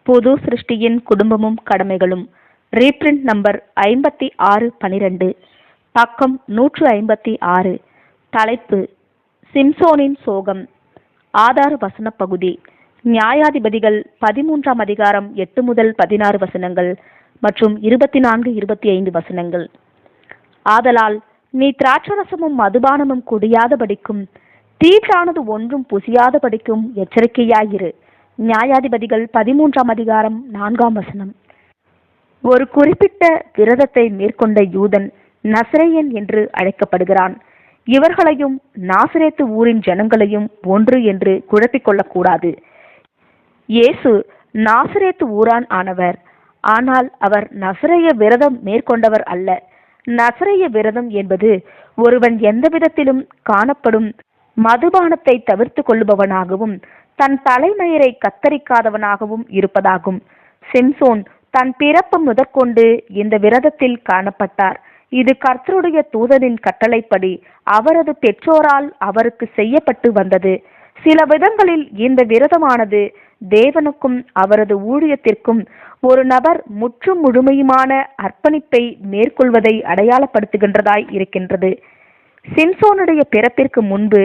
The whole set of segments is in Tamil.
புது சிருஷ்டியின் குடும்பமும் கடமைகளும். ரீப்ரிண்ட் நம்பர் 5612, பக்கம் 156. தலைப்பு: சிம்சோனின் சோகம். ஆதார வசன பகுதி: நியாயாதிபதிகள் 13ஆம் அதிகாரம் 8 முதல் 16 வசனங்கள் மற்றும் 24-25 வசனங்கள். ஆதலால் நீ திராட்சரசமும் மதுபானமும் குடியாதபடிக்கும் தீட்டானது ஒன்றும் புசியாதபடிக்கும் எச்சரிக்கையாயிரு. நியாயாதிபதிகள் 13ஆம் அதிகாரம் 4ஆம் வசனம். ஒரு குறிப்பிட்ட விரதத்தை மேற்கொண்ட யூதன் நசரேயன் என்று அழைக்கப்படுகிறான். இவர்களையும் நாசரேத்து ஊரின் ஜனங்களையும் ஒன்று என்று குழப்பிக் கொள்ளக்கூடாது. இயேசு நாசரேத்து ஊரான் ஆனவர், ஆனால் அவர் நசரேய விரதம் மேற்கொண்டவர் அல்ல. நசரேய விரதம் என்பது ஒருவன் எந்த விதத்திலும் காணப்படும் மதுபானத்தை தவிர்த்து கொள்ளுபவனாகவும் தன் தலைமயிரை கத்தரிக்காதவனாகவும் இருப்பதாகும். சிம்சோன் தன் பிறப்பு முதற்கொண்டு இந்த விரதத்தில் காணப்பட்டார். இது கர்த்தருடைய தூதனின் கட்டளைப்படி அவரது பெற்றோரால் அவருக்கு செய்யப்பட்டு வந்தது. சில விதங்களில் இந்த விரதமானது தேவனுக்கும் அவரது ஊழியத்திற்கும் ஒரு நபர் முற்றும் முழுமையுமான அர்ப்பணிப்பை மேற்கொள்வதை அடையாளப்படுத்துகின்றதாய் இருக்கின்றது. சிம்சோனுடைய பிறப்பிற்கு முன்பு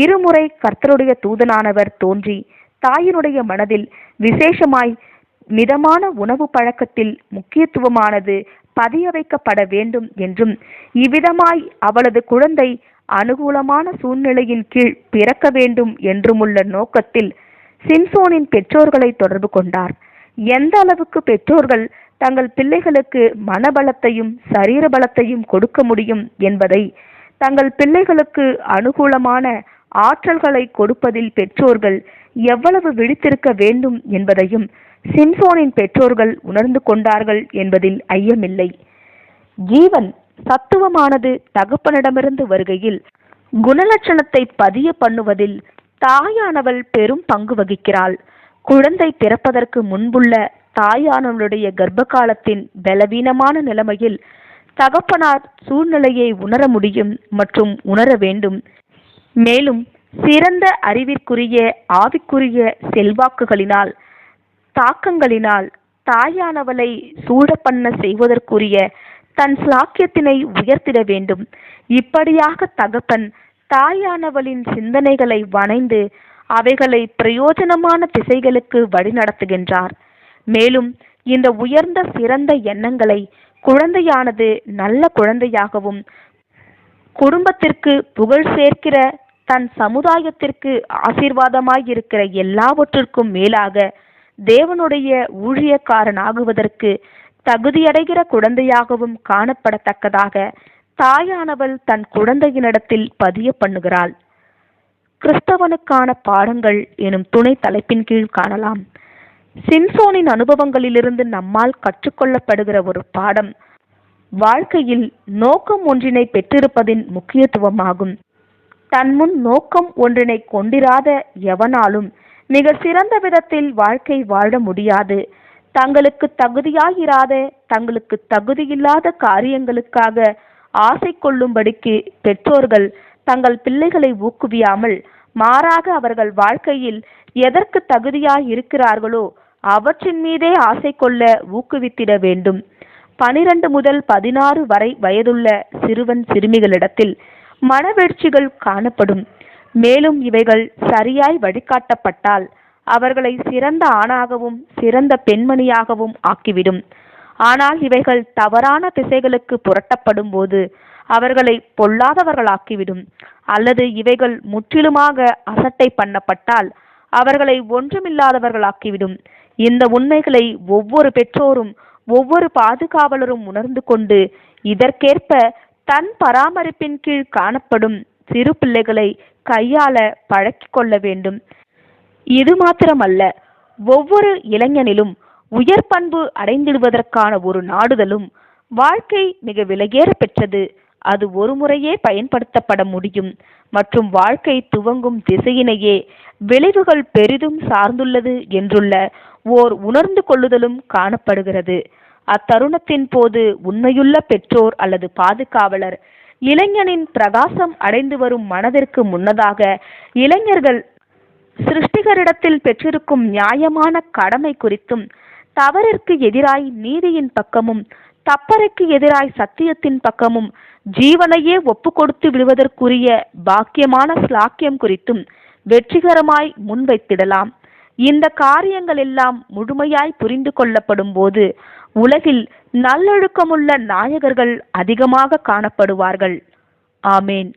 இருமுறை கர்த்தருடைய தூதனானவர் தோன்றி தாயினுடைய மனதில் விசேஷமாய் மிதமான உணவு பழக்கத்தில் முக்கியத்துவமானது பதிய வைக்கப்பட வேண்டும் என்றும், இவ்விதமாய் அவளது குழந்தை அனுகூலமான சூழ்நிலையின் கீழ் பிறக்க வேண்டும் என்றுமுள்ள நோக்கத்தில் சிம்சோனின் பெற்றோர்களை தொடர்பு கொண்டார். எந்த அளவுக்கு பெற்றோர்கள் தங்கள் பிள்ளைகளுக்கு மனபலத்தையும் சரீர பலத்தையும் கொடுக்க முடியும் என்பதை, தங்கள் பிள்ளைகளுக்கு அனுகூலமான ஆற்றல்களை கொடுப்பதில் பெற்றோர்கள் எவ்வளவு விழித்திருக்க வேண்டும் என்பதையும் சிம்சோனின் பெற்றோர்கள் உணர்ந்து கொண்டார்கள் என்பதில் ஐயமில்லை. ஜீவன் சத்துவமானது தகப்பனிடமிருந்து வருகையில் குணலட்சணத்தை பதிய பண்ணுவதில் தாயானவள் பெரும் பங்கு வகிக்கிறாள். குழந்தை பிறப்பதற்கு முன்புள்ள தாயானவளுடைய கர்ப்ப காலத்தின் பலவீனமான நிலைமையில் தகப்பனார் சூழ்நிலையை உணர முடியும் மற்றும் உணர வேண்டும். மேலும் சிறந்த அறிவிற்குரிய ஆவிக்குரிய செல்வாக்குகளினால் தாக்கங்களினால் தாயானவளை சூழ பண்ண செய்வதற்குரிய தன் சாக்கியத்தினை உயர்த்திட வேண்டும். இப்படியாக தகப்பன் தாயானவளின் சிந்தனைகளை வணைந்து அவைகளை பிரயோஜனமான திசைகளுக்கு வழிநடத்துகின்றார். மேலும் இந்த உயர்ந்த சிறந்த எண்ணங்களை குழந்தையானது நல்ல குழந்தையாகவும் குடும்பத்திற்கு புகழ் சேர்க்கிற தன் சமுதாயத்திற்கு ஆசீர்வாதமாயிருக்கிற எல்லாவற்றிற்கும் மேலாக தேவனுடைய ஊழியக்காரனாகுவதற்கு தகுதியடைகிற குழந்தையாகவும் காணப்படத்தக்கதாக தாயானவள் தன் குழந்தையினிடத்தில் பதிய பண்ணுகிறாள். கிறிஸ்தவனுக்கான பாடங்கள் எனும் துணை தலைப்பின் கீழ் காணலாம். சிம்சோனின் அனுபவங்களிலிருந்து நம்மால் கற்றுக்கொள்ளப்படுகிற ஒரு பாடம் வாழ்க்கையில் நோக்கம் ஒன்றினை பெற்றிருப்பதின் முக்கியத்துவமாகும். தன் முன் நோக்கம் ஒன்றினை கொண்டிராத எவனாலும் மிக சிறந்த விதத்தில் வாழ்க்கை வாழ முடியாது. தங்களுக்கு தகுதியாயிராத, தங்களுக்கு தகுதியில்லாத காரியங்களுக்காக ஆசை கொள்ளும்படிக்கு பெற்றோர்கள் தங்கள் பிள்ளைகளை ஊக்குவியாமல், மாறாக அவர்கள் வாழ்க்கையில் எதற்கு தகுதியாய் இருக்கிறார்களோ அவற்றின் மீதே ஆசை கொள்ள ஊக்குவித்திட வேண்டும். 12 முதல் 16 வரை வயதுள்ள சிறுவன் சிறுமிகளிடத்தில் மனவெழ்ச்சிகள் காணப்படும். மேலும் இவைகள் சரியாய் வழிகாட்டப்பட்டால் அவர்களை சிறந்த ஆணாகவும் சிறந்த பெண்மணியாகவும் ஆக்கிவிடும். ஆனால் இவைகள் தவறான திசைகளுக்கு புரட்டப்படும் போது அவர்களை பொல்லாதவர்களாக்கிவிடும். அல்லது இவைகள் முற்றிலுமாக அசட்டை பண்ணப்பட்டால் அவர்களை ஒன்றுமில்லாதவர்களாக்கிவிடும். இந்த உண்மைகளை ஒவ்வொரு பெற்றோரும் ஒவ்வொரு பாதுகாவலரும் உணர்ந்து கொண்டு இதற்கேற்ப தன் பராமரிப்பின் கீழ் காணப்படும் சிறு பிள்ளைகளை கையாள பழக்கிக் கொள்ள வேண்டும். இது மாத்திரமல்ல, ஒவ்வொரு இளைஞனிலும் உயர் பண்பு அடைந்திடுவதற்கான ஒரு நாடுதலும் வாழ்க்கை மிக விலையேற பெற்றது. அது ஒரு முறையே பயன்படுத்தப்பட முடியும் மற்றும் வாழ்க்கை துவங்கும் திசையினையே விளைவுகள் பெரிதும் சார்ந்துள்ளது என்றுள்ள ஓர் உணர்ந்து கொள்ளுதலும் காணப்படுகிறது. அத்தருணத்தின் போது உண்மையுள்ள பெற்றோர் அல்லது பாதுகாவலர் இளைஞனின் பிரகாசம் அடைந்து வரும் மனதிற்கு முன்னதாக இளைஞர்கள் சிருஷ்டிகரிடத்தில் பெற்றிருக்கும் நியாயமான கடமை குறித்தும், தவறிற்கு எதிராய் நீதியின் பக்கமும், தப்பறைக்கு எதிராய் சத்தியத்தின் பக்கமும் ஜீவனையே ஒப்பு கொடுத்து விடுவதற்குரிய பாக்கியமான ஸ்லாக்கியம் குறித்தும் வெற்றிகரமாய் முன்வைத்திடலாம். இந்த காரியங்கள் எல்லாம் முழுமையாய் புரிந்து கொள்ளப்படும் போது உலகில் நல்லொழுக்கமுள்ள நாயகர்கள் அதிகமாக காணப்படுவார்கள். ஆமேன்.